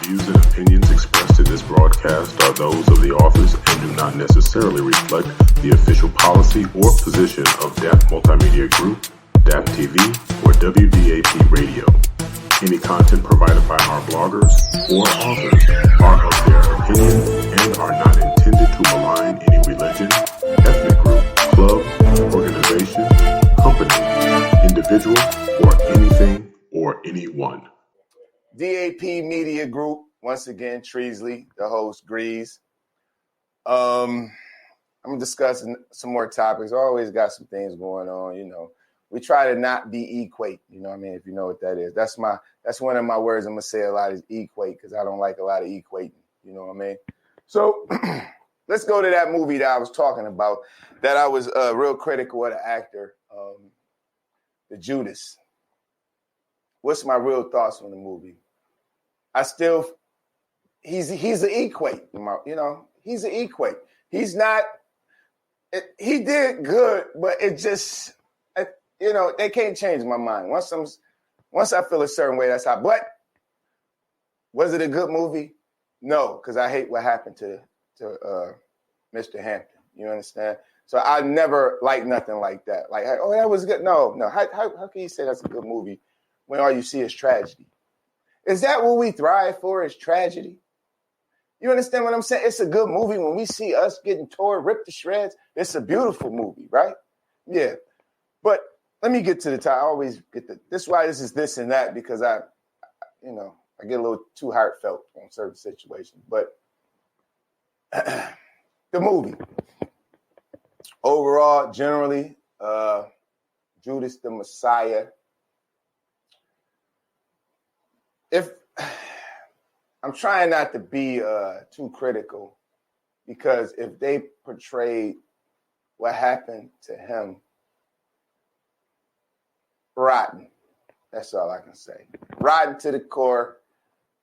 views and opinions expressed in this broadcast are those of the authors and do not necessarily reflect the official policy or position of DAP Multimedia Group, DAP TV, or WDAP Radio. Any content provided by our bloggers or authors are of their opinion and are not intended to malign any religion, ethnic group, club, organization, company, individual, or anything or anyone. DAP Media Group, once again, Treezlee, the host, Greeze. I'm discussing some more topics. I always got some things going on, you know. We try to not be equate, you know what I mean, if you know what that is. That's one of my words I'm going to say a lot is equate, because I don't like a lot of equating, you know what I mean? So let's go to that movie that I was talking about, that I was real critical of the actor, the Judas. What's my real thoughts on the movie? He's an equate, you know, he's an equate. He's not, he did good, but it just, you know, they can't change my mind. Once I feel a certain way, that's how. But was it a good movie? No, because I hate what happened to Mr. Hampton. You understand? So I never liked nothing like that. Like, oh, that was good. No. How can you say that's a good movie when all you see is tragedy? Is that what we thrive for, is tragedy? You understand what I'm saying? It's a good movie when we see us getting torn, ripped to shreds. It's a beautiful movie, right? Yeah. But let me get to the top. I always get this is why this is this and that, because I get a little too heartfelt on certain situations. But the movie, overall, generally, Judas the Messiah. If I'm trying not to be too critical, because if they portrayed what happened to him rotten, that's all I can say. Rotten to the core.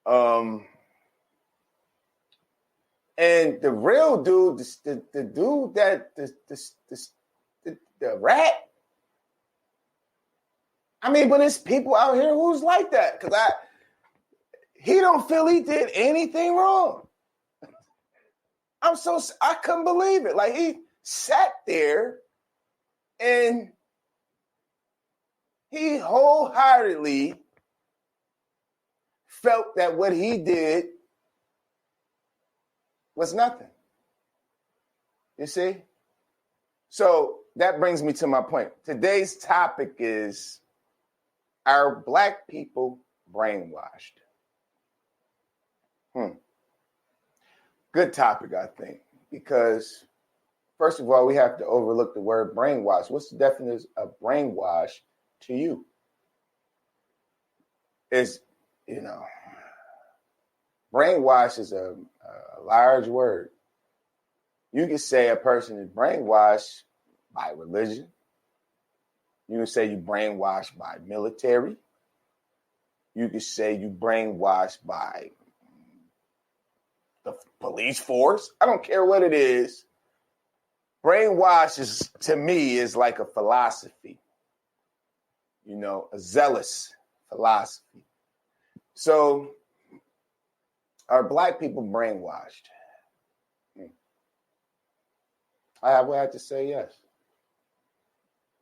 And the real dude, the dude that the rat. I mean, but there's people out here who's like that, because he don't feel he did anything wrong. I couldn't believe it. Like, he sat there and he wholeheartedly felt that what he did was nothing. You see? So that brings me to my point. Today's topic is, are Black people brainwashed? Good topic, I think, because first of all, we have to overlook the word brainwash. What's the definition of brainwash to you? Brainwash is a large word. You can say a person is brainwashed by religion. You can say you brainwashed by military. You can say you brainwashed by the police force. I don't care what it is. Brainwash to me is like a philosophy, a zealous philosophy. So are Black people brainwashed? I would have to say yes.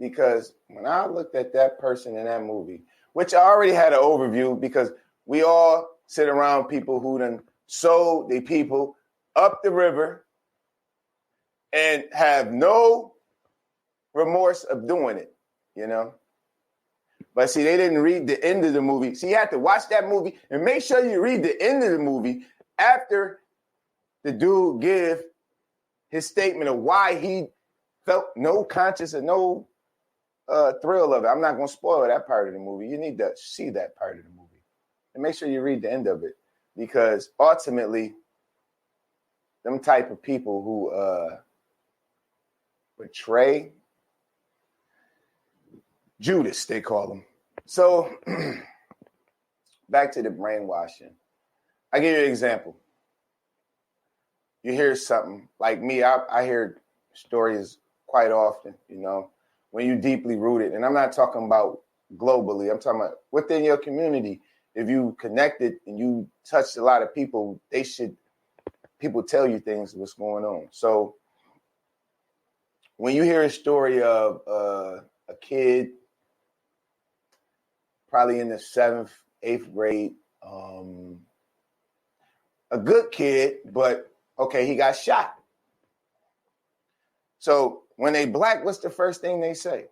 Because when I looked at that person in that movie, which I already had an overview, because we all sit around people who done sold the people up the river and have no remorse of doing it, But see, they didn't read the end of the movie. See, you have to watch that movie and make sure you read the end of the movie after the dude give his statement of why he felt no conscience and no thrill of it. I'm not going to spoil that part of the movie. You need to see that part of the movie. And make sure you read the end of it. Because ultimately, them type of people who betray Judas, they call them. So back to the brainwashing. I give you an example. You hear something like me. I hear stories quite often, when you're deeply rooted. And I'm not talking about globally. I'm talking about within your community. if you connected and you touched a lot of people, people tell you things, what's going on. So when you hear a story of a kid, probably in the 7th, 8th grade, a good kid, but okay, he got shot. So when they black, what's the first thing they say?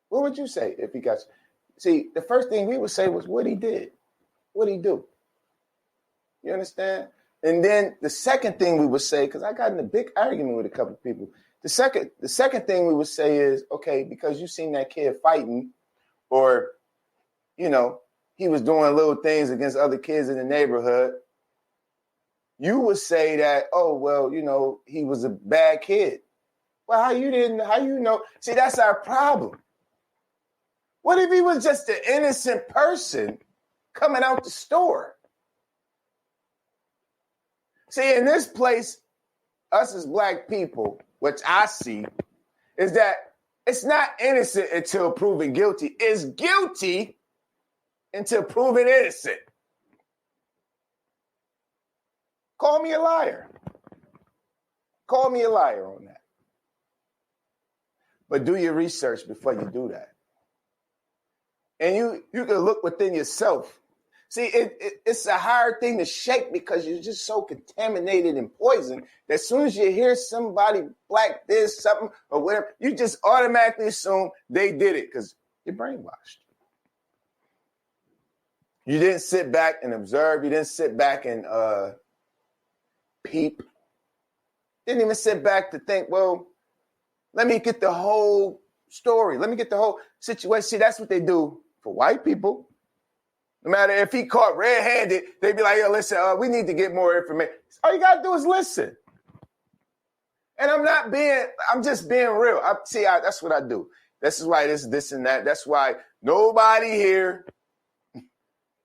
What would you say if he got shot? See, the first thing we would say was what he did. What'd he do? You understand? And then the second thing we would say, because I got in a big argument with a couple of people. The second thing we would say is, okay, because you seen that kid fighting, or, you know, he was doing little things against other kids in the neighborhood, you would say that, oh, well, you know, he was a bad kid. Well, how you know? See, that's our problem. What if he was just an innocent person coming out the store? See, in this place, us as black people, which I see, is that it's not innocent until proven guilty. It's guilty until proven innocent. Call me a liar. Call me a liar on that. But do your research before you do that. And you can look within yourself. See, it's a hard thing to shake because you're just so contaminated and poisoned that as soon as you hear somebody black this, something, or whatever, you just automatically assume they did it because you're brainwashed. You didn't sit back and observe. You didn't sit back and peep. Didn't even sit back to think, well, let me get the whole story. Let me get the whole situation. See, that's what they do for white people. No matter if he caught red-handed, they'd be like, yo, listen, we need to get more information. All you got to do is listen. And I'm just being real. That's what I do. This is why this and that. That's why nobody here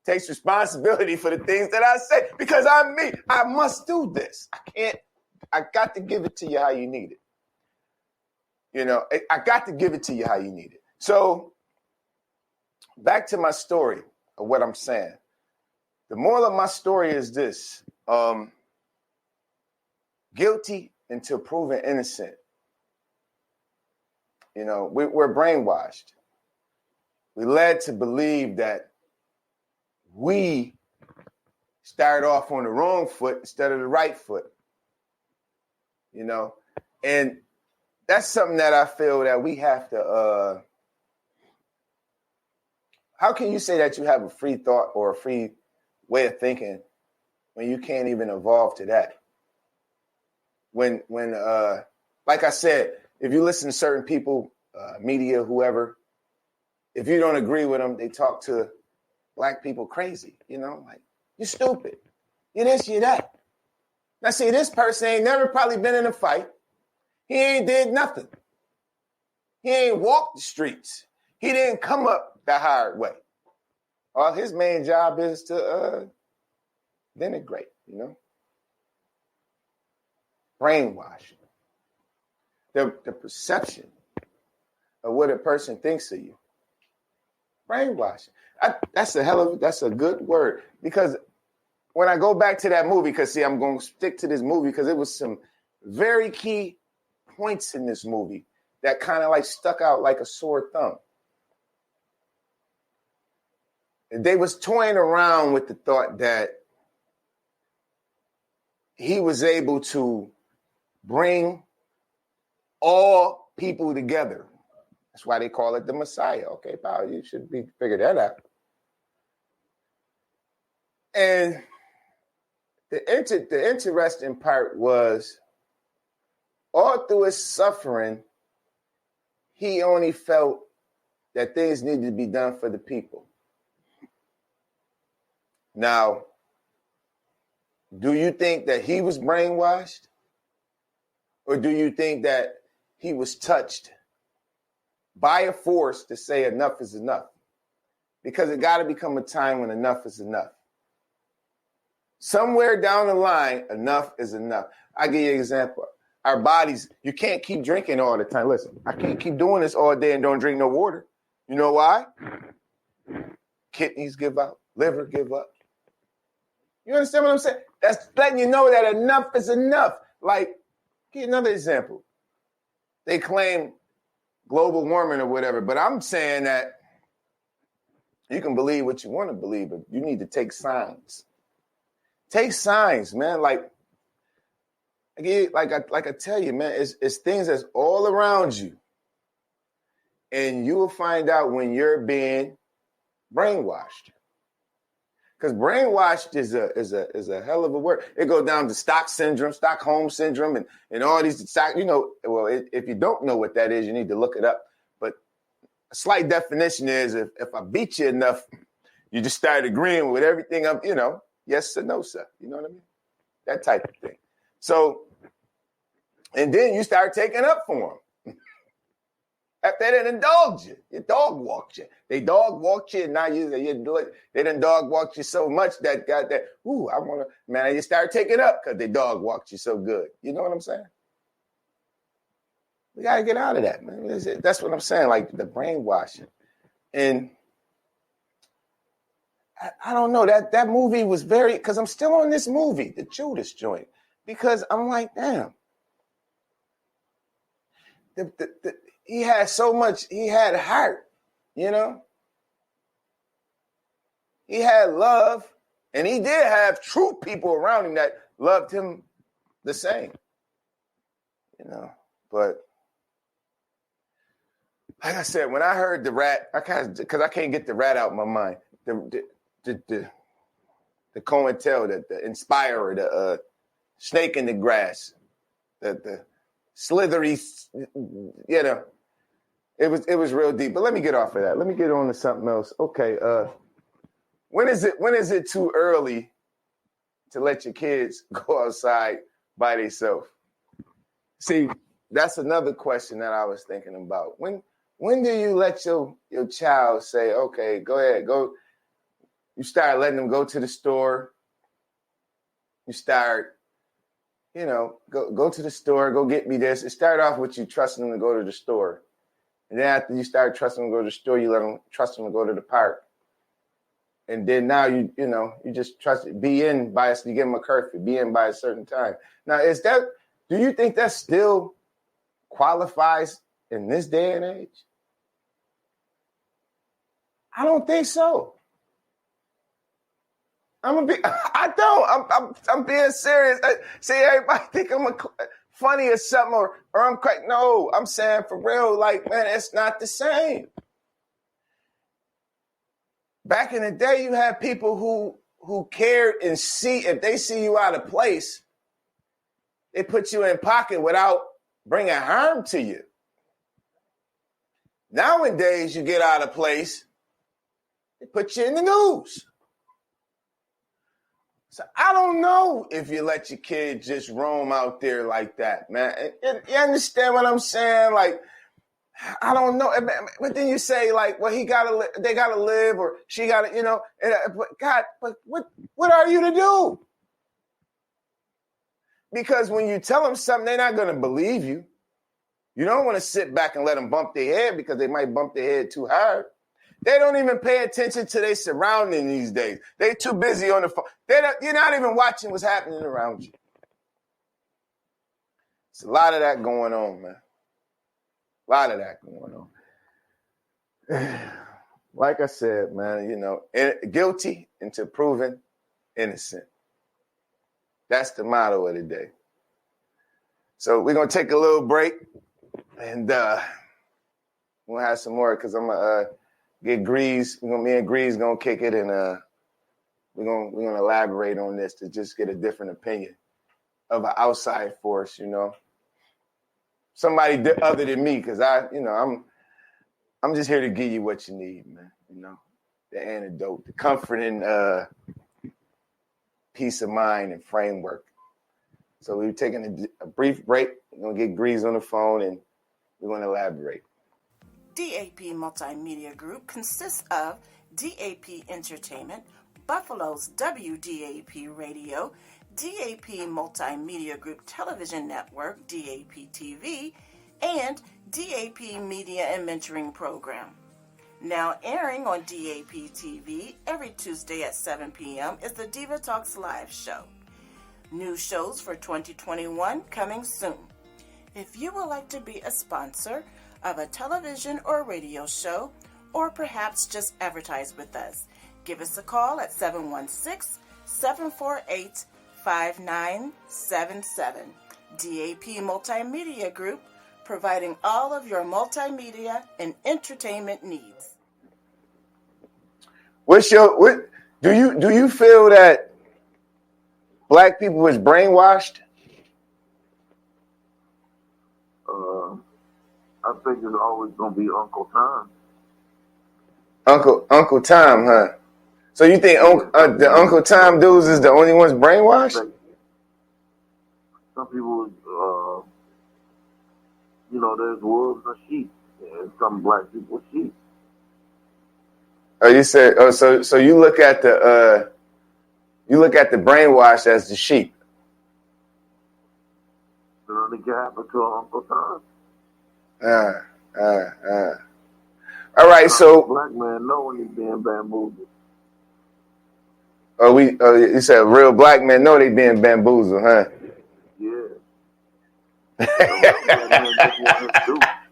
takes responsibility for the things that I say because I'm me. I must do this. I got to give it to you how you need it. You know, I got to give it to you how you need it. So back to my story of what I'm saying. The moral of my story is this. Guilty until proven innocent. You know, we're brainwashed. We're led to believe that we started off on the wrong foot instead of the right foot. You know, and that's something that I feel that we have to, how can you say that you have a free thought or a free way of thinking when you can't even evolve to that? When like I said, if you listen to certain people, media, whoever, if you don't agree with them, they talk to black people crazy, you know, like, you're stupid. You're this, you're that. Now, see, this person ain't never probably been in a fight. He ain't did nothing. He ain't walked the streets. He didn't come up the hard way. All his main job is to denigrate, you know? Brainwashing. The perception of what a person thinks of you. Brainwashing. That's a good word. Because when I go back to that movie, because see, I'm going to stick to this movie because it was some very key points in this movie that kind of like stuck out like a sore thumb. They was toying around with the thought that he was able to bring all people together. That's why they call it the Messiah. Okay, pal, you should figure that out. And the interesting part was all through his suffering, he only felt that things needed to be done for the people. Now, do you think that he was brainwashed? Or do you think that he was touched by a force to say enough is enough? Because it got to become a time when enough is enough. Somewhere down the line, enough is enough. I'll give you an example. Our bodies, you can't keep drinking all the time. Listen, I can't keep doing this all day and don't drink no water. You know why? Kidneys give out. liver give up. You understand what I'm saying? That's letting you know that enough is enough. Like, give you another example. They claim global warming or whatever, but I'm saying that you can believe what you want to believe, but you need to take signs. Take signs, man. Like I tell you, man, it's things that's all around you. And you will find out when you're being brainwashed. Because brainwashed is a hell of a word. It goes down to Stockholm syndrome, and all these, well, if you don't know what that is, you need to look it up. But a slight definition is if I beat you enough, you just start agreeing with everything up, yes or no, sir. You know what I mean? That type of thing. So, and then you start taking up for them. After they done indulged you, your dog walked you. They dog walked you, and now they done dog walked you so much that got that, you start taking up because they dog walked you so good. You know what I'm saying? We got to get out of that, man. That's what I'm saying, like the brainwashing. And I don't know, that movie was because I'm still on this movie, the Judas joint, because I'm like, damn. He had so much, he had heart, He had love, and he did have true people around him that loved him the same, But like I said, when I heard the rat, because I can't get the rat out of my mind, the COINTEL, the Inspirer, the snake in the grass, the slithery, It was real deep. But let me get off of that. Let me get on to something else. Okay. When is it too early to let your kids go outside by themselves? See, that's another question that I was thinking about. When do you let your child say, okay, go ahead, go? You start letting them go to the store. You start, go to the store, go get me this. It started off with you trusting them to go to the store. And then after you start trusting them to go to the store, you let them trust them to go to the park. And then now you just trust it. You give them a curfew, be in by a certain time. Now, do you think that still qualifies in this day and age? I don't think so. I'm being serious. See, everybody think I'm funny or something, or I'm crack. No, I'm saying for real, like, man, it's not the same. Back in the day, you had people who cared and if they see you out of place, they put you in pocket without bringing harm to you. Nowadays, you get out of place, they put you in the news. So I don't know if you let your kid just roam out there like that, man. You understand what I'm saying? Like, I don't know. But then you say, like, well, they gotta live, or she gotta, but God, but what are you to do? Because when you tell them something, they're not gonna believe you. You don't want to sit back and let them bump their head, because they might bump their head too hard. They don't even pay attention to their surroundings these days. They're too busy on the phone. You're not even watching what's happening around you. It's a lot of that going on, man. A lot of that going on. Like I said, man, guilty until proven innocent. That's the motto of the day. So we're going to take a little break, and we'll have some more, because I'm going to get Greeze. Me and Greeze going to kick it, and we're gonna elaborate on this to just get a different opinion of an outside force, somebody other than me, because I'm just here to give you what you need, man. The antidote, the comforting peace of mind and framework. So we're taking a brief break. We're gonna get Greeze on the phone, and we're gonna elaborate. DAP Multimedia Group consists of DAP Entertainment, Buffalo's WDAP Radio, DAP Multimedia Group Television Network, DAP TV, and DAP Media and Mentoring Program. Now airing on DAP TV every Tuesday at 7 p.m. is the Diva Talks Live show. New shows for 2021 coming soon. If you would like to be a sponsor of a television or radio show, or perhaps just advertise with us, give us a call at 716-748-5977. DAP Multimedia Group, providing all of your multimedia and entertainment needs. Do you feel that black people is brainwashed? I think it's always gonna be Uncle Tom. Uncle Tom, huh? So you think the Uncle Tom dudes is the only ones brainwashed? Some people, there's wolves and sheep, and some black people sheep. Oh, you said. Oh, so you look at the brainwash as the sheep. They can happen to Uncle Tom. All right, so black man know when he's being bamboozled. You said real black men know they being bamboozled, huh? Yeah.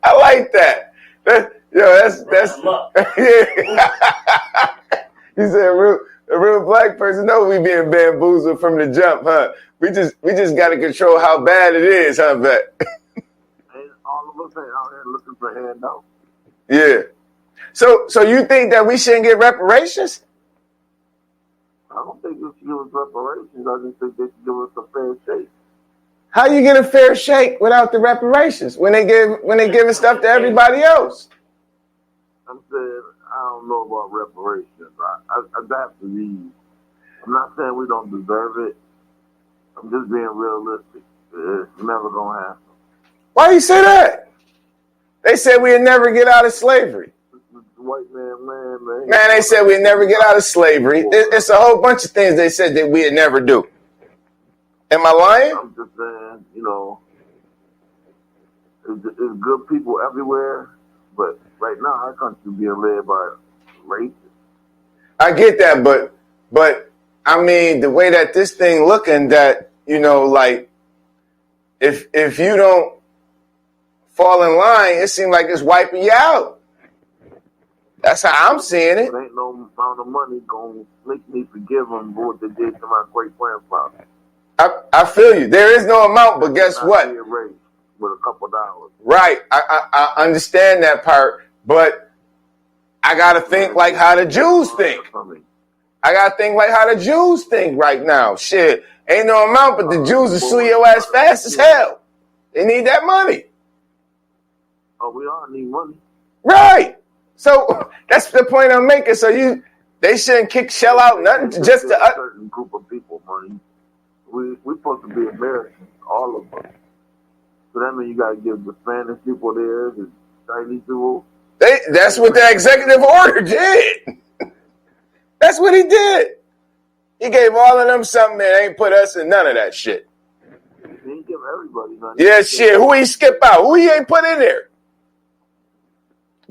I like that. That's yeah. You said a real black person know we being bamboozled from the jump, huh? We just got to control how bad it is, huh, Vet? And all of us ain't out here looking for handouts. Yeah. So you think that we shouldn't get reparations? I don't think they should give us reparations. I just think they should give us a fair shake. How you get a fair shake without the reparations when they giving stuff to everybody else? I'm saying I don't know about reparations. I have to leave. I'm not saying we don't deserve it. I'm just being realistic. It's never gonna happen. Why you say that? They said we'd never get out of slavery. White man. Man, they said we'd never get out of slavery. It's a whole bunch of things they said that we'd never do. Am I lying? I'm just saying, there's good people everywhere, but right now our country being led by racists. I get that, but I mean the way that this thing looking, that like if you don't fall in line, it seems like it's wiping you out. That's how I'm seeing it. There ain't no amount of money gonna make me forgive them for what they did to my great grandfather. I feel you. There is no amount, but guess what? With a couple dollars. Right. I understand that part, but I gotta think like how the Jews think. I gotta think like how the Jews think right now. Shit, ain't no amount, but the Jews will sue your ass fast as hell. They need that money. Oh, we all need money. Right. So that's the point I'm making. So they shouldn't shell out nothing to just to a certain group of people money. We're supposed to be Americans, all of us. So that means you got to give the Spanish people theirs, the Chinese people. That's what the executive order did. That's what he did. He gave all of them something and ain't put us in none of that shit. He didn't give everybody nothing. Yeah, shit. Who he skip out? Who he ain't put in there?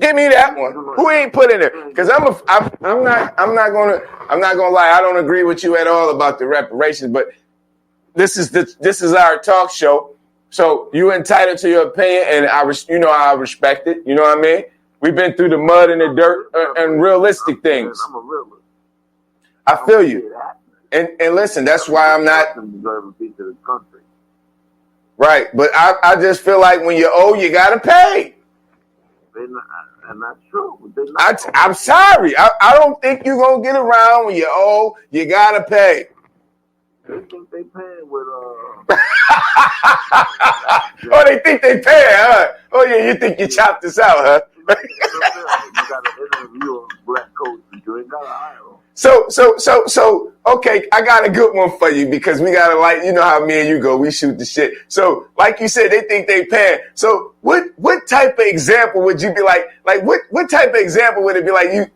Give me that one. Who he ain't put in there? Because I'm not gonna lie. I don't agree with you at all about the reparations, but this is our talk show. So you entitled to your opinion, and I respect it. You know what I mean? We've been through the mud and the dirt and realistic things. I'm a realist. I feel you. And listen, that's why I'm not deserving piece of this country. Right, but I just feel like when you owe, you gotta pay. And that's true. I'm sorry. I don't think you're gonna get around when you owe, you gotta pay. They think they paying with Oh, they think they pay, huh? Oh yeah, you think you chopped this out, huh? You got an interview of black coats, and you ain't got to hire them. So, okay, I got a good one for you because we gotta how me and you go, we shoot the shit. So, like you said, they think they paying. So, what type of example would you be like what type of example would it be like? Would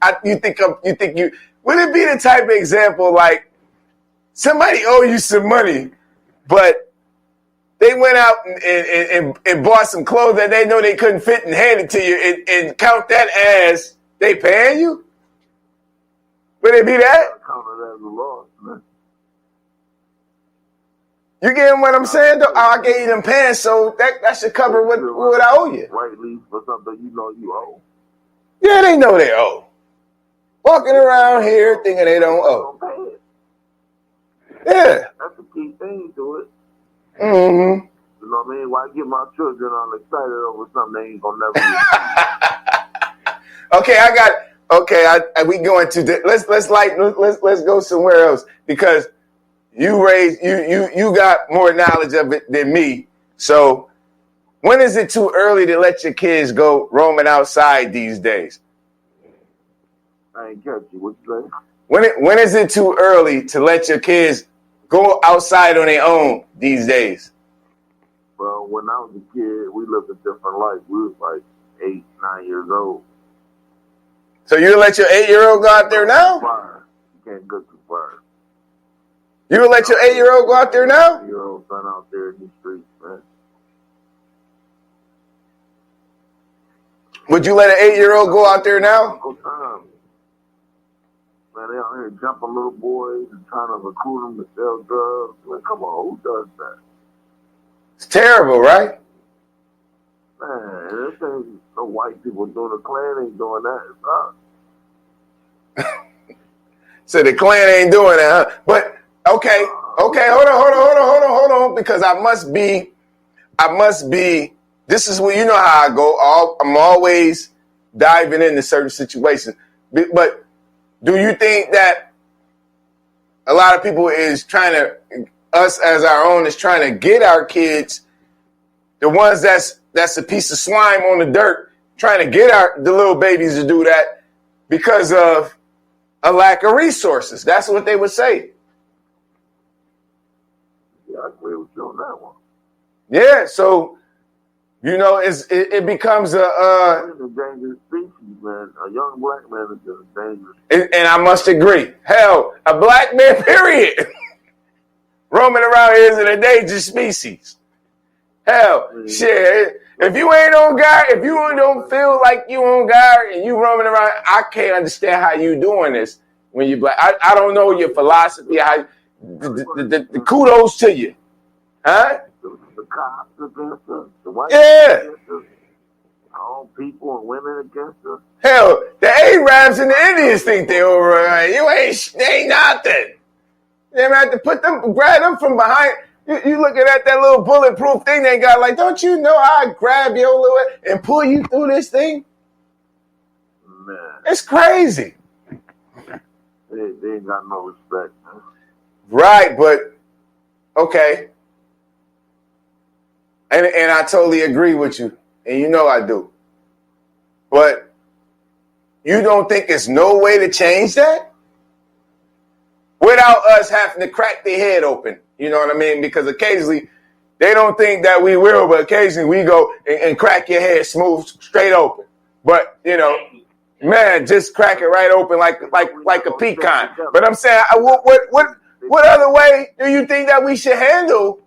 it be the type of example like somebody owe you some money, but they went out and bought some clothes that they know they couldn't fit and hand it to you and count that as They paying you? Would it be that? Counted as a loss, man. You getting what I'm saying? Though? I gave you them pants, so that should cover what I owe you. Right lease for something you know you owe. Yeah, they know they owe. Walking around here thinking they don't owe. Yeah. That's the key thing to it. Mm-hmm. You know what I mean? Why get my children all excited over something they ain't gonna never Okay, we going to let's go somewhere else because you got more knowledge of it than me. So when is it too early to let your kids go roaming outside these days? I ain't catch you. What you say? When is it too early to let your kids go outside on their own these days? Well, when I was a kid, we lived a different life. We was like 8, 9 years old. So you let your 8-year-old go out there now? Fire. You can't go too far. You will let your 8-year-old go out there now? 8-year-old son out there in the streets, man. Would you let an 8-year-old go out there now? Uncle Tom. Man, they out here jumping little boys and trying to recruit them to sell drugs. Man, come on, who does that? It's terrible, right? Man, this ain't no white people doing the Klan ain't doing that. It's us. So the Klan ain't doing that, huh? But okay, hold on, because I must be. This is where you know how I go. I'm always diving into certain situations. But do you think that a lot of people is trying to, us as our own, is trying to get our kids, the ones that's a piece of slime on the dirt, trying to get the little babies to do that because of a lack of resources? That's what they would say. Yeah, I agree with you on that one. Yeah, so it becomes It's a dangerous species, man. A young black man is just dangerous. And I must agree. Hell, a black man, period, roaming around here is an endangered species. Hell, shit. If you ain't on guard, if you don't feel like you on guard and you roaming around, I can't understand how you doing this when you black. I don't know your philosophy. The kudos to you, huh? The cops against us, the white people against us, our own people and women against us. Hell, the Arabs and the Indians think they over. They ain't nothing. They have to grab them from behind. You looking at that little bulletproof thing they got, like, don't you know I grab your little and pull you through this thing? Man. It's crazy. They ain't got no respect, man. Right, but okay. And I totally agree with you. And you know I do. But you don't think there's no way to change that? Without us having to crack their head open. You know what I mean? Because occasionally they don't think that we will, but occasionally we go and crack your head smooth, straight open. But, man, just crack it right open like a pecan. But I'm saying, what other way do you think that we should handle,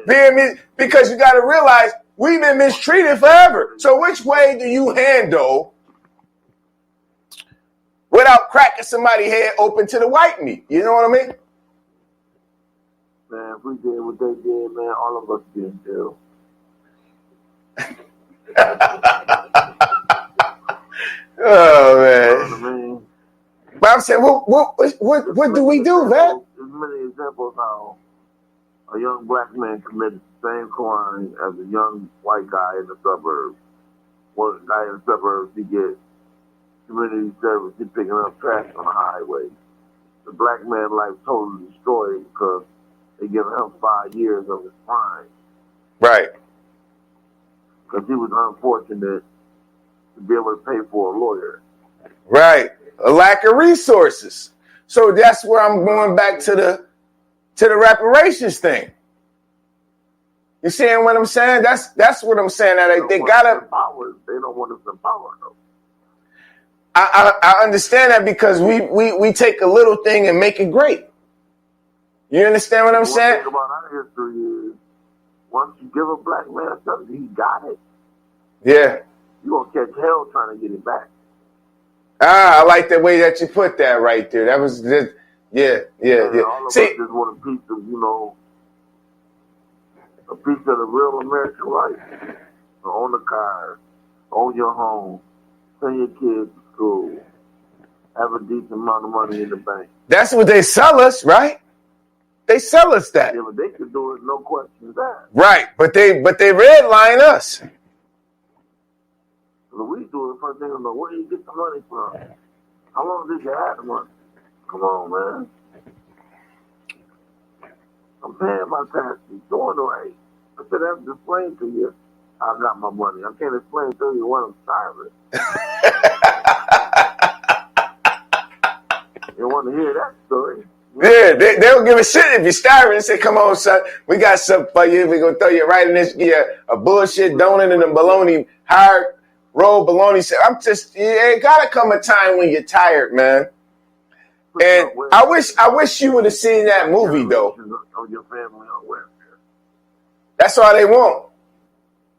being because you got to realize we've been mistreated forever. So which way do you handle without cracking somebody's head open to the white meat? You know what I mean? Man, if we did what they did, man, all of us be in jail. Oh, man. You know what I mean? But I'm saying, what do we do, man? There's many examples how a young black man committed the same crime as a young white guy in the suburbs. One guy in the suburbs, he gets community service, he's picking up trash on the highway. The black man's life totally destroyed because they give him 5 years of his crime. Right. Because he was unfortunate to be able to pay for a lawyer. Right. A lack of resources. So that's where I'm going back to the reparations thing. You seeing what I'm saying? That's what I'm saying. That they gotta. They don't want us in power though. I understand that because we take a little thing and make it great. You understand what I'm saying? One thing about our history is once you give a black man something, he got it. Yeah. You're gonna catch hell trying to get it back. I like the way that you put that right there. That was just, yeah. All of See, us just want a piece of, a piece of the real American life. Own a car, own your home, send your kids to school, have a decent amount of money in the bank. that's what they sell us, right? They sell us that. Yeah, but they could do it, no questions asked. Right, but they redline us. So we do it first thing, where do you get the money from? How long did you have the money? Come on, man. I'm paying my taxes, doing right. I said, I have to explain to you. I got my money. I can't explain to you when I'm starving. You want to hear that story? Yeah, they don't give a shit if you're starving. They say, come on, son, we got something for you. We're going to throw you right in this, a bullshit donut and a bologna, hard rolled bologna. It got to come a time when you're tired, man. And I wish you would have seen that movie, though. Of your family on welfare. That's all they want.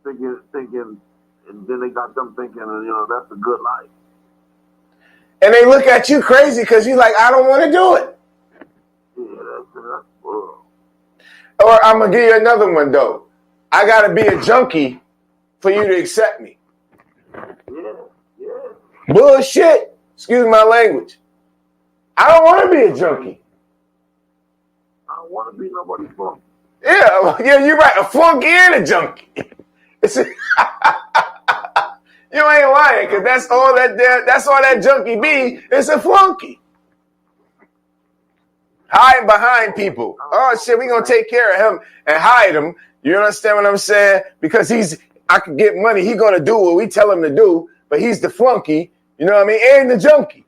Thinking, and then they got them thinking, that's a good life. And they look at you crazy because you're like, I don't want to do it. Yeah, that's bull. Or I'm going to give you another one, though. I got to be a junkie for you to accept me. Yeah. Bullshit. Excuse my language. I don't want to be a junkie. I don't want to be nobody's flunky. Yeah, you're right. A flunky and a junkie. You ain't lying, because that's all that junkie be. It's a flunky. Hide behind people. Oh shit, we gonna take care of him and hide him. You understand what I'm saying? Because I could get money. He gonna do what we tell him to do, but he's the flunky. You know what I mean? And the junkie.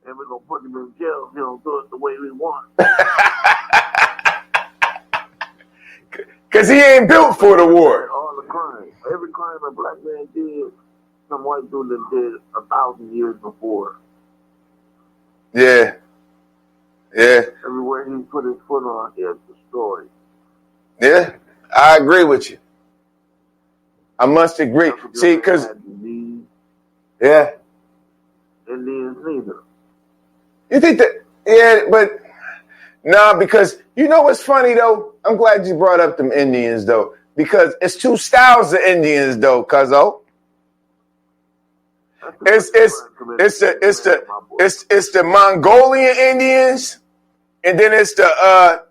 And we're gonna put him in jail. He don't do it the way we want. Because he ain't built for the war. All the crime. Every crime a black man did, some white dude that did 1,000 years before. Yeah. Everywhere he put his foot on, he has destroyed. Yeah, I agree with you. I must agree. See, because... Yeah. Indians neither. You think that... Yeah, but... Nah, because... You know what's funny, though? I'm glad you brought up them Indians, though. Because it's two styles of Indians, though, cuzzo. It's the Mongolian Indians, and then it's the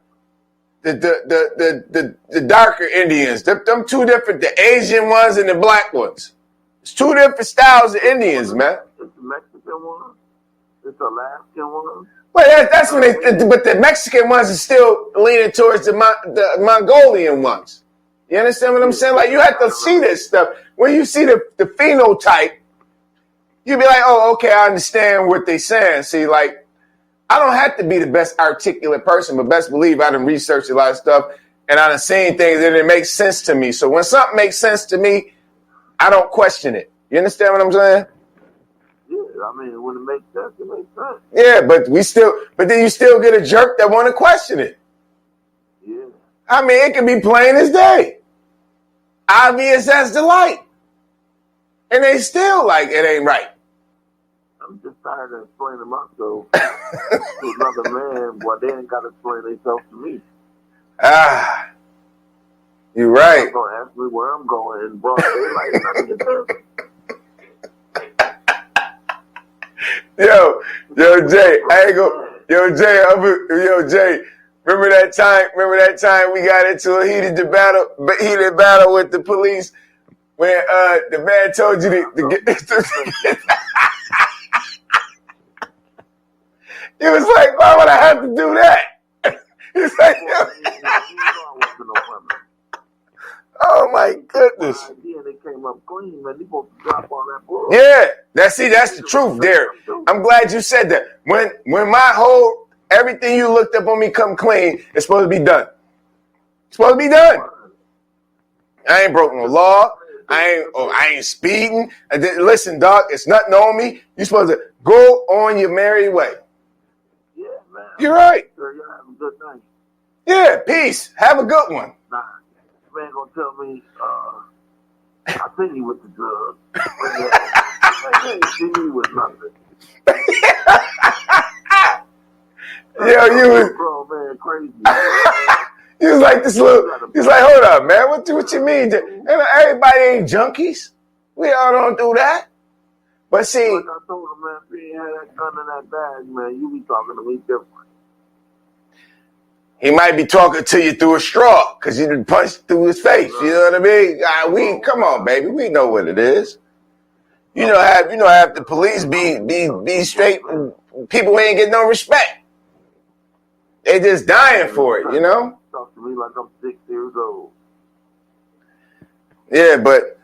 darker Indians. Them two different, the Asian ones and the black ones. It's two different styles of Indians, man. It's the Mexican one. It's the Alaskan one. Well, that's when but the Mexican ones are still leaning towards the Mongolian ones. You understand what I'm saying? Like, you have to see this stuff. When you see the phenotype, you be like, oh, okay, I understand what they're saying. See, like, I don't have to be the best articulate person, but best believe I done researched a lot of stuff, and I done seen things, and it makes sense to me. So when something makes sense to me, I don't question it. You understand what I'm saying? Yeah, I mean, when it makes sense, it makes sense. Yeah, but then you still get a jerk that want to question it. Yeah. I mean, it can be plain as day. Obvious as the light. And they still like it ain't right. I'm just tired of explaining myself to another man, but they ain't got to explain themselves to me. You're right. They're going to ask me where I'm going in broad daylight. Nothing to do. Yo, Jay, I ain't go. Yo, Jay, remember that time we got into a heated battle with the police when the man told you to get. He was like, why would I have to do that? He's like, oh my goodness. They came up clean, man. They supposed to drop all that bull. Yeah, that's the truth there. I'm glad you said that. When everything you looked up on me come clean, it's supposed to be done. It's supposed to be done. I ain't broken no law. I ain't speeding. Listen, dog, it's nothing on me. You're supposed to go on your merry way. Yeah, man. You're right. Sure, you have a good night. Yeah, peace. Have a good one. Nah, man gonna tell me, I think he with the drugs. I ain't seen me with nothing. Yo, you was, bro, man, crazy. you was like this little. He's like, hold up, man. What you mean? Everybody ain't junkies. We all don't do that. But see, like I told him, man, if you had that gun in that bag, man, you be talking to me different. he might be talking to you through a straw because you done punched through his face. You know what I mean? Come on, baby. We know what it is. You know, have the police be straight. People ain't get no respect. They just dying for it, you know? Talk to me like I'm 6 years old. Yeah, but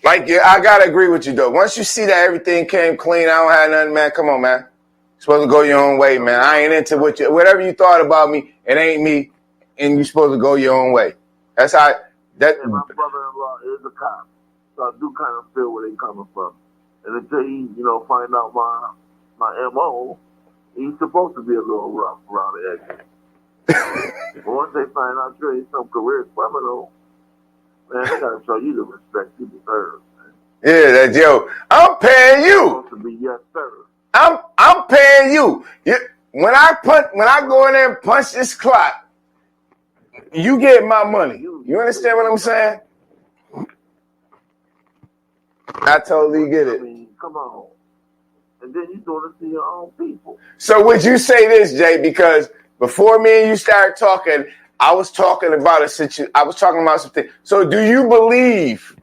like I gotta agree with you though. Once you see that everything came clean, I don't have nothing, man. Come on, man. You're supposed to go your own way, man. I ain't into whatever you thought about me. It ain't me, and you supposed to go your own way. That's how that. And my brother-in-law is a cop, so I do kind of feel where they coming from. And until he, find out my MO, he's supposed to be a little rough around the edges. But once they find out you're some career criminal, man, they gotta show you the respect you deserve, man. Yeah, yo, I'm paying you. You're supposed to be yes, sir. I'm paying you. When I go in there and punch this clock, you get my money. You understand what I'm saying? I totally get it. I mean, come on. And then you doing it to your own people. So would you say this, Jay? Because before me and you started talking, I was talking about a situation. I was talking about something. So do you believe,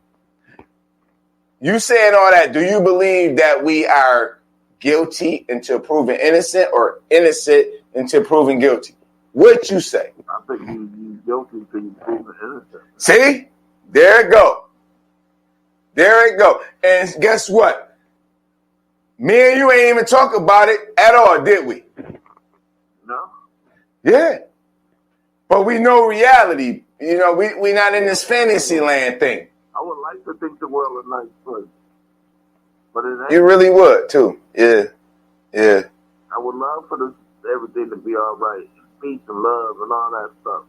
you saying all that, do you believe that we are guilty until proven innocent or innocent until proven guilty? What you say? I think you guilty until you proven innocent. See? There it go. There it go. And guess what? Me and you ain't even talk about it at all, did we? No. Yeah. But we know reality. You know, we not in this fantasy land thing. I would like to think the world is a nice place. But it ain't. You really would, too. Yeah. Yeah. I would love for everything to be all right. Peace and love and all that stuff.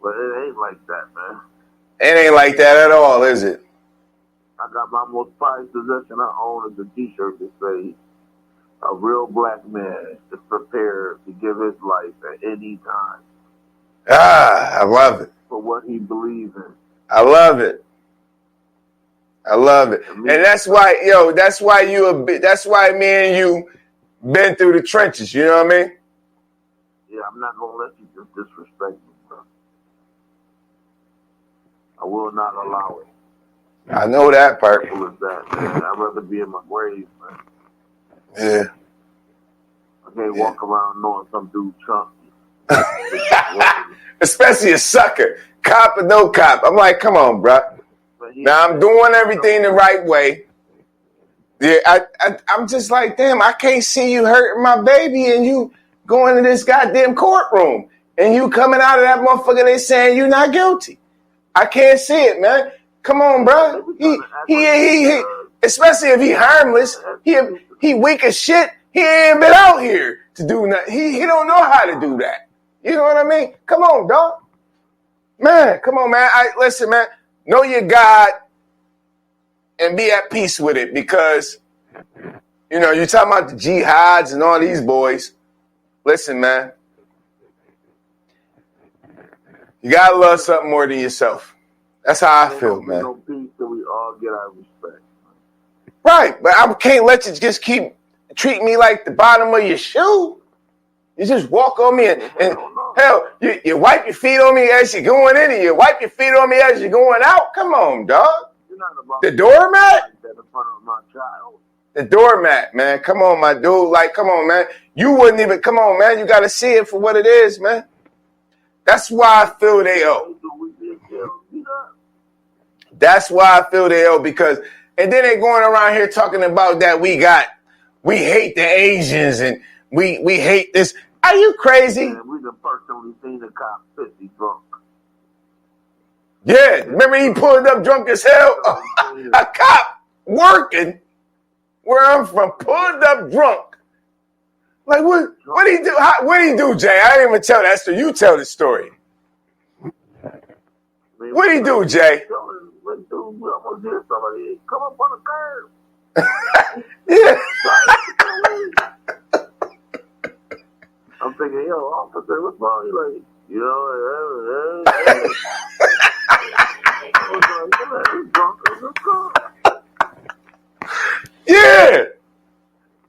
But it ain't like that, man. It ain't like that at all, is it? I got my most prized possession I own is a t-shirt that says, a real black man is prepared to give his life at any time. Ah, I love it. For what he believes in. I love it. I love it. And that's why me and you been through the trenches, you know what I mean? Yeah, I'm not going to let you just disrespect me, bro. I will not allow it. I know that part. Simple as that, man. I'd rather be in my grave, man. Yeah. I can't walk around knowing some dude chunky. Especially a sucker. Cop or no cop. I'm like, come on, bro. Now I'm doing everything the right way. Yeah, I'm just like, damn, I can't see you hurting my baby and you going to this goddamn courtroom and you coming out of that motherfucker, they saying you're not guilty. I can't see it, man. Come on, bro. He especially if he harmless, he weak as shit. He ain't been out here to do nothing. He don't know how to do that. You know what I mean? Come on, dog. Man, come on, man. Listen, man. Know your God and be at peace with it because, you know, you're talking about the jihads and all these boys. Listen, man. You got to love something more than yourself. That's how I feel, man. No peace till we all get our respect. Right, but I can't let you just keep treating me like the bottom of your shoe. You just walk on me and hell, you wipe your feet on me as you're going in and you wipe your feet on me as you're going out. Come on, dog. The doormat? In front of my child. The doormat, man. Come on, my dude. Like, come on, man. You wouldn't even, come on, man. You got to see it for what it is, man. That's why I feel they owe. That's why I feel they owe because, and then they going around here talking about that we hate the Asians and we hate this. Are you crazy? Man, we the personally seen the cop 50 drunk. Yeah, remember he pulled up drunk as hell? A cop working where I'm from pulled up drunk. Like what do he do? What do he do, Jay? I didn't even tell that story. You tell the story. What do he do, Jay? But dude, we almost did somebody come up on the curb. Yeah. I'm thinking, yo, officer, what's wrong? He's like, you know, I was like, he's drunk in the car. Yeah.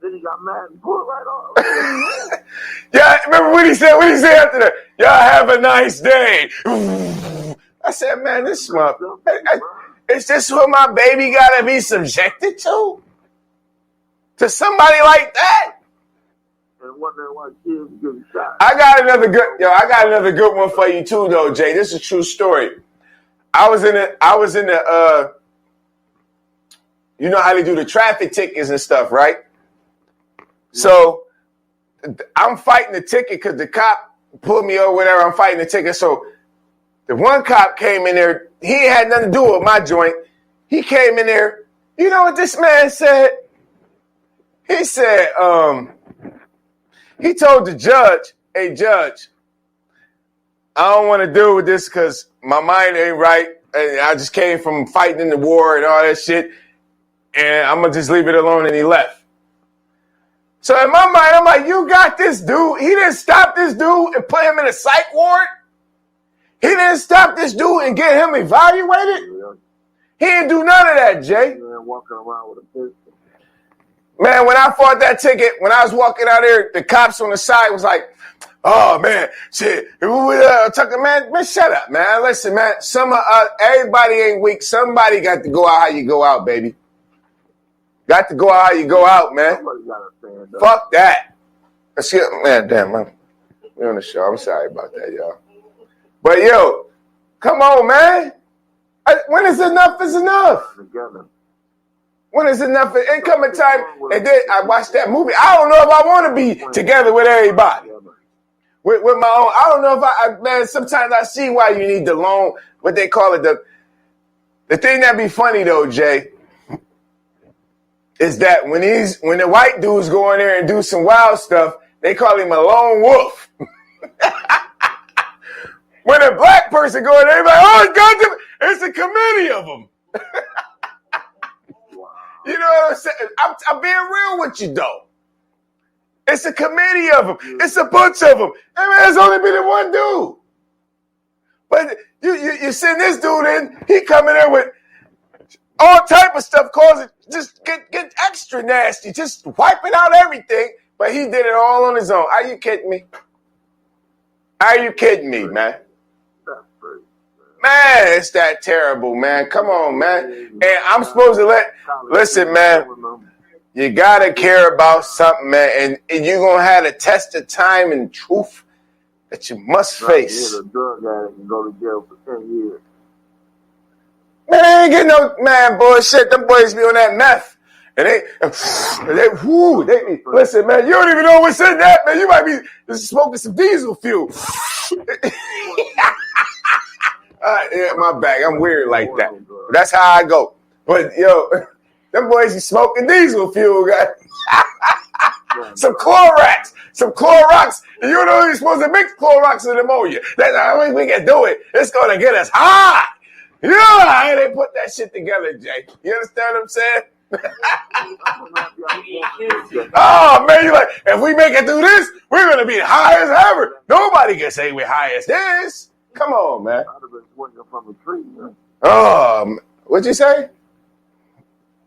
Then he got mad and pulled right off. Yeah, remember what he said? What he said after that? Y'all have a nice day. I said, man, this is this what my baby gotta be subjected to? To somebody like that? And wondering why kids get shot. I got another good one for you too, though, Jay. This is a true story. I was in the you know how they do the traffic tickets and stuff, right? So I'm fighting the ticket because the cop pulled me over, whatever. I'm fighting the ticket. So the one cop came in there. He had nothing to do with my joint. He came in there. You know what this man said? He said, he told the judge, hey, judge, I don't want to deal with this because my mind ain't right. And I just came from fighting in the war and all that shit. And I'm going to just leave it alone. And he left. So in my mind, I'm like, you got this dude. He didn't stop this dude and put him in a psych ward. He didn't stop this dude and get him evaluated. He didn't do none of that, Jay. Man, walking around with a pistol. Man, when I fought that ticket, when I was walking out there, the cops on the side was like, oh, man, shit. Man, shut up, man. Listen, man, everybody ain't weak. Somebody got to go out how you go out, baby. Got to go out how you go out, man. Fuck that. Man, damn, man. We're on the show. I'm sorry about that, y'all. But, yo, come on, man. When is enough is enough? Together. When is enough? Ain't coming time. And then I watched that movie. I don't know if I want to be together with everybody. With my own. I don't know if man, sometimes I see why you need the loan, what they call it. The thing that be funny, though, Jay, is that when the white dudes go in there and do some wild stuff, they call him a lone wolf. When a black person go in there, they're like, oh, God, it's a committee of them. You know what I'm saying? I'm being real with you, though. It's a committee of them. It's a bunch of them. And man, there's only been one dude. But you send this dude in, he coming in with all type of stuff, causing just get extra nasty, just wiping out everything. But he did it all on his own. Are you kidding me? Are you kidding me, man? Man, it's that terrible, man. Come on, man. And I'm supposed to listen, man, you got to care about something, man. And you're going to have a test of time and truth that you must face. A drug addict can go to jail for 10 years. Man, I ain't getting no, man, bullshit. Them boys be on that meth. And they listen, man, you don't even know what's in that, man. You might be smoking some diesel fuel. Yeah, my bad. I'm weird like that. That's how I go. But, yo, them boys be smoking diesel fuel, guys. Some Clorox. And you know you're supposed to mix Clorox with ammonia. That's the only way we can do it. It's going to get us high. Yeah, they put that shit together, Jay. You understand what I'm saying? Oh, man, you're like, if we make it through this, we're going to be high as ever. Nobody can say we're high as this. Come on, man. I'd have been swinging from a tree, man. What'd you say?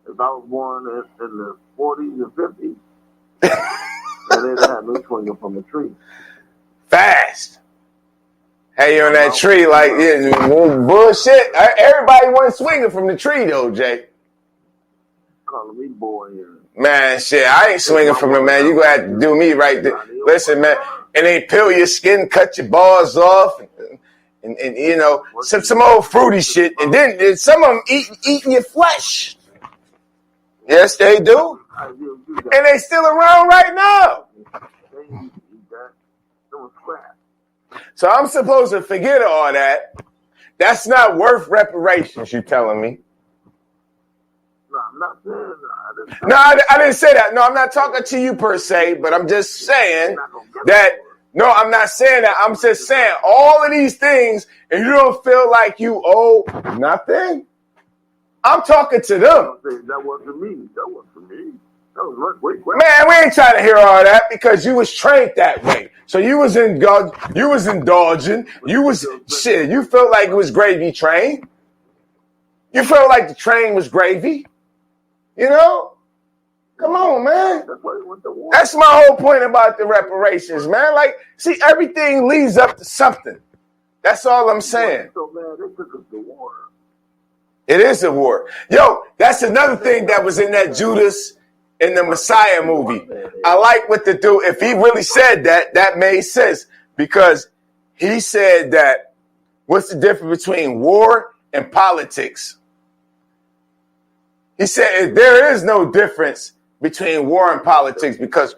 If I was born in the 40s and 50s, then they'd have me swinging from a tree. Fast. Hey, you're on that tree like, yeah, bullshit. Everybody wasn't swinging from the tree, though, Jay. Calling me boy here. Man, shit, I ain't swinging from the man. You gonna have to do me right there. Listen, man, and they peel your skin, cut your balls off, and you know, some old fruity shit. And then some of them eating your flesh. Yes, they do. And they still around right now. So I'm supposed to forget all that. That's not worth reparations, you telling me. No, I'm not saying that. No, I didn't say that. No, I'm not talking to you per se, but I'm just saying that. No, I'm not saying that. I'm just saying all of these things, and you don't feel like you owe nothing. I'm talking to them. That wasn't me. That wasn't me. That was wait. Man, we ain't trying to hear all that because you was trained that way. So you was indulging. You was shit. You felt like it was gravy train. You felt like the train was gravy. You know? Come on, man. That's my whole point about the reparations, man. Like, see, everything leads up to something. That's all I'm saying. So, man, they took us to war. It is a war. Yo, that's another thing that was in that Judas and the Messiah movie. I like what the dude, if he really said that, that made sense. Because he said that, what's the difference between war and politics? He said there is no difference between war and politics because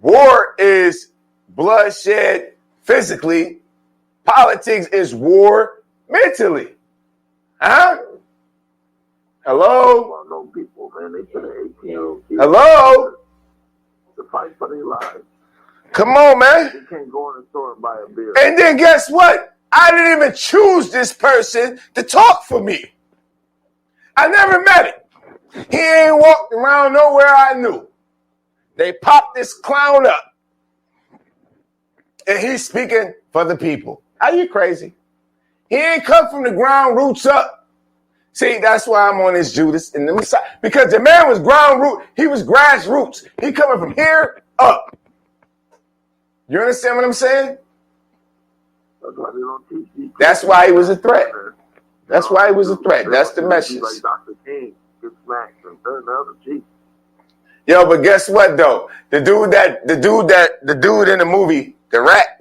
war is bloodshed physically. Politics is war mentally. Huh? Hello? Hello? To fight for their lives. Come on, man. They can't go in the store and buy a beer. And then guess what? I didn't even choose this person to talk for me. I never met him. He ain't walked around nowhere I knew. They popped this clown up. And he's speaking for the people. Are you crazy? He ain't come from the ground roots up. See, that's why I'm on this Judas and the Messiah. Because the man was ground root. He was grassroots. He coming from here up. You understand what I'm saying? That's why they don't teach these. That's why he was a threat. That's why he was a threat. That's the message. Like Dr. King gets smacked and turn the other cheek. Yo, but guess what though? The dude in the movie, the rat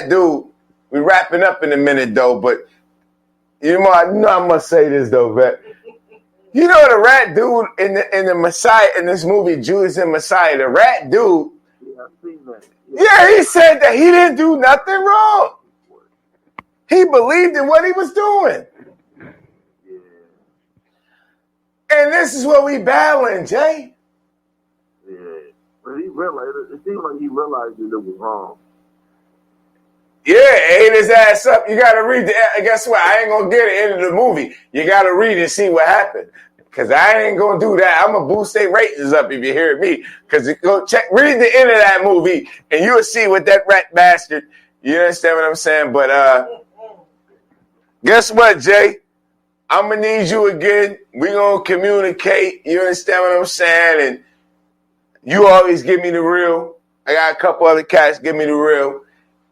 dude. We wrapping up in a minute though, but you know I must say this though, vet. You know the rat dude in the Messiah in this movie, Judas and Messiah, the rat dude. Yeah, I've seen that. Yeah, he said that he didn't do nothing wrong. He believed in what he was doing. Yeah. And this is what we battling, Jay. Yeah. But he realized it seemed like he realized that it was wrong. Yeah, ate his ass up. You got to read guess what? I ain't going to get it into the movie. You got to read and see what happened. Because I ain't going to do that. I'm going to boost their ratings up if you hear me. Because read the end of that movie, and you'll see what that rat bastard, you understand what I'm saying? But guess what, Jay? I'm going to need you again. We're going to communicate. You understand what I'm saying? And you always give me the real. I got a couple other cats give me the real.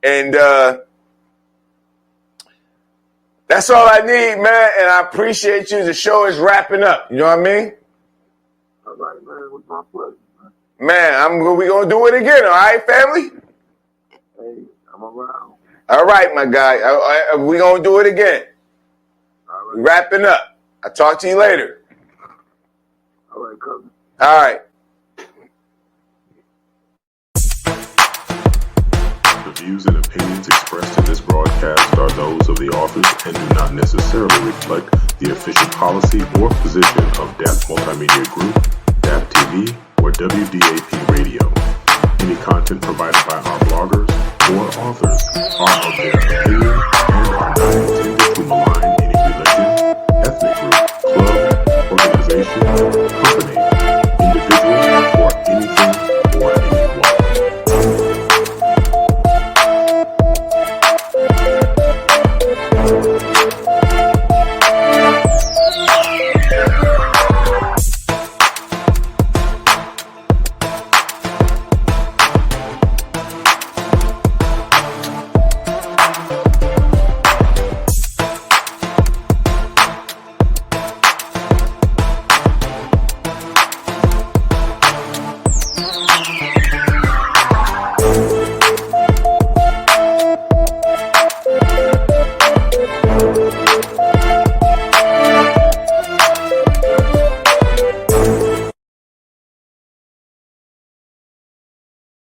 And that's all I need, man. And I appreciate you. The show is wrapping up. You know what I mean? All right, man. It was my pleasure, man. We going to do it again. All right, family? Hey, I'm around. All right, my guy. We going to do it again. All right. Wrapping up. I'll talk to you later. All right, cousin. All right. The views and opinions expressed in this broadcast are those of the authors and do not necessarily reflect the official policy or position of DAP Multimedia Group, DAP TV, or WDAP Radio. Any content provided by our bloggers or authors are of their opinion and are not intended to malign any religion, ethnic group, club, organization, company, individual, or anything